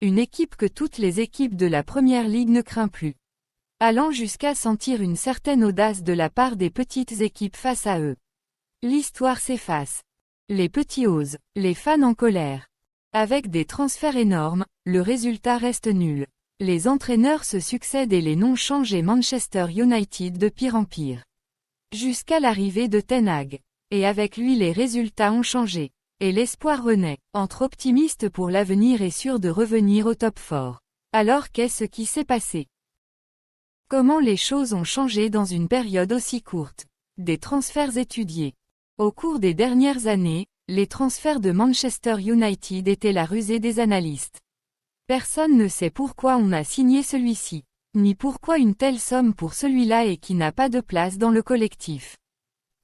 Une équipe que toutes les équipes de la Première Ligue ne craignent plus. Allant jusqu'à sentir une certaine audace de la part des petites équipes face à eux. L'histoire s'efface. Les petits osent, les fans en colère. Avec des transferts énormes, le résultat reste nul. Les entraîneurs se succèdent et les noms changent et Manchester United de pire en pire. Jusqu'à l'arrivée de Ten Hag. Et avec lui les résultats ont changé. Et l'espoir renaît. Entre optimistes pour l'avenir et sûr de revenir au top 4. Alors qu'est-ce qui s'est passé? Comment les choses ont changé dans une période aussi courte? Des transferts étudiés. Au cours des dernières années, les transferts de Manchester United étaient la rusée des analystes. Personne ne sait pourquoi on a signé celui-ci, ni pourquoi une telle somme pour celui-là et qui n'a pas de place dans le collectif.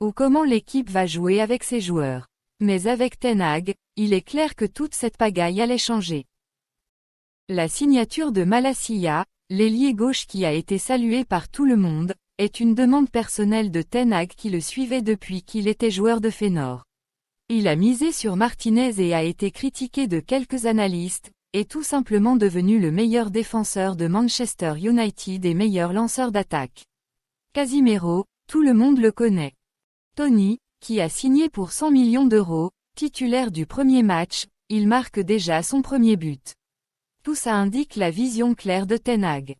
Ou comment l'équipe va jouer avec ses joueurs. Mais avec Ten Hag, il est clair que toute cette pagaille allait changer. La signature de Malacia, l'ailier gauche qui a été salué par tout le monde, est une demande personnelle de Ten Hag qui le suivait depuis qu'il était joueur de Feyenoord. Il a misé sur Martinez et a été critiqué de quelques analystes, est tout simplement devenu le meilleur défenseur de Manchester United et meilleur lanceur d'attaque. Casimiro, tout le monde le connaît. Tony, qui a signé pour 100 millions d'euros, titulaire du premier match, il marque déjà son premier but. Tout ça indique la vision claire de Ten Hag.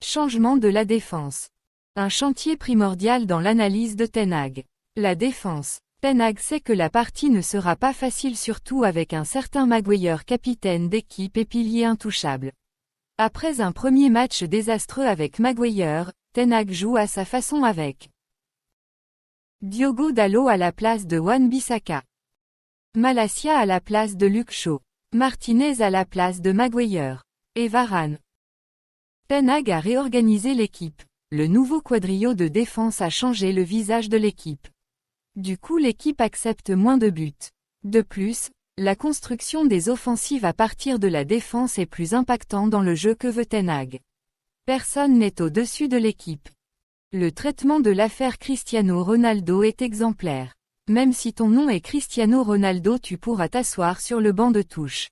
Changement de la défense. Un chantier primordial dans l'analyse de Ten Hag. La défense. Ten Hag sait que la partie ne sera pas facile surtout avec un certain Maguire capitaine d'équipe et pilier intouchable. Après un premier match désastreux avec Maguire, Ten Hag joue à sa façon avec Diogo Dalot à la place de Wan-Bissaka. Malacia à la place de Luke Shaw. Martinez à la place de Maguire. Et Varane. Ten Hag a réorganisé l'équipe. Le nouveau quadrio de défense a changé le visage de l'équipe. Du coup l'équipe accepte moins de buts. De plus, la construction des offensives à partir de la défense est plus impactante dans le jeu que veut Ten Hag. Personne n'est au-dessus de l'équipe. Le traitement de l'affaire Cristiano Ronaldo est exemplaire. Même si ton nom est Cristiano Ronaldo, tu pourras t'asseoir sur le banc de touche.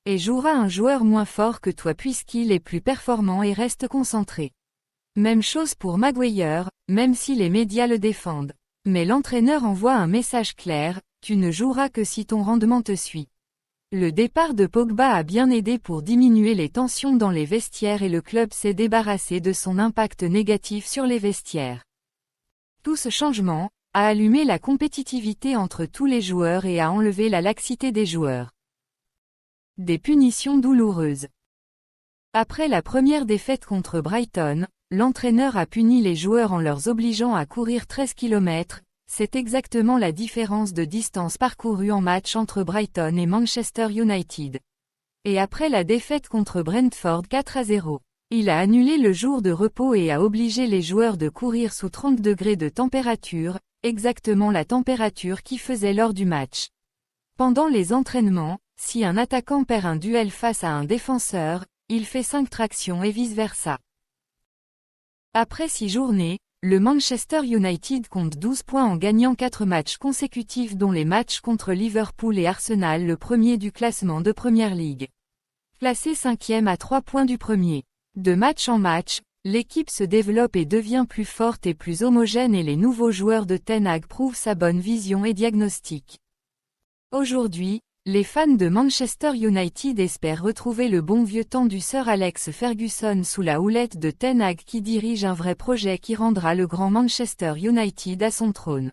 Et jouera un joueur moins fort que toi puisqu'il est plus performant et reste concentré. Même chose pour Maguire, même si les médias le défendent. Mais l'entraîneur envoie un message clair, tu ne joueras que si ton rendement te suit. Le départ de Pogba a bien aidé pour diminuer les tensions dans les vestiaires et le club s'est débarrassé de son impact négatif sur les vestiaires. Tout ce changement a allumé la compétitivité entre tous les joueurs et a enlevé la laxité des joueurs. Des punitions douloureuses. Après la première défaite contre Brighton, l'entraîneur a puni les joueurs en leur obligeant à courir 13 km, c'est exactement la différence de distance parcourue en match entre Brighton et Manchester United. Et après la défaite contre Brentford 4-0, il a annulé le jour de repos et a obligé les joueurs de courir sous 30 degrés de température, exactement la température qu'il faisait lors du match. Pendant les entraînements, si un attaquant perd un duel face à un défenseur, il fait 5 tractions et vice-versa. Après 6 journées, le Manchester United compte 12 points en gagnant 4 matchs consécutifs dont les matchs contre Liverpool et Arsenal, le premier du classement de Premier League. Classé 5e à 3 points du premier. De match en match, l'équipe se développe et devient plus forte et plus homogène et les nouveaux joueurs de Ten Hag prouvent sa bonne vision et diagnostic. Aujourd'hui, les fans de Manchester United espèrent retrouver le bon vieux temps du Sir Alex Ferguson sous la houlette de Ten Hag qui dirige un vrai projet qui rendra le grand Manchester United à son trône.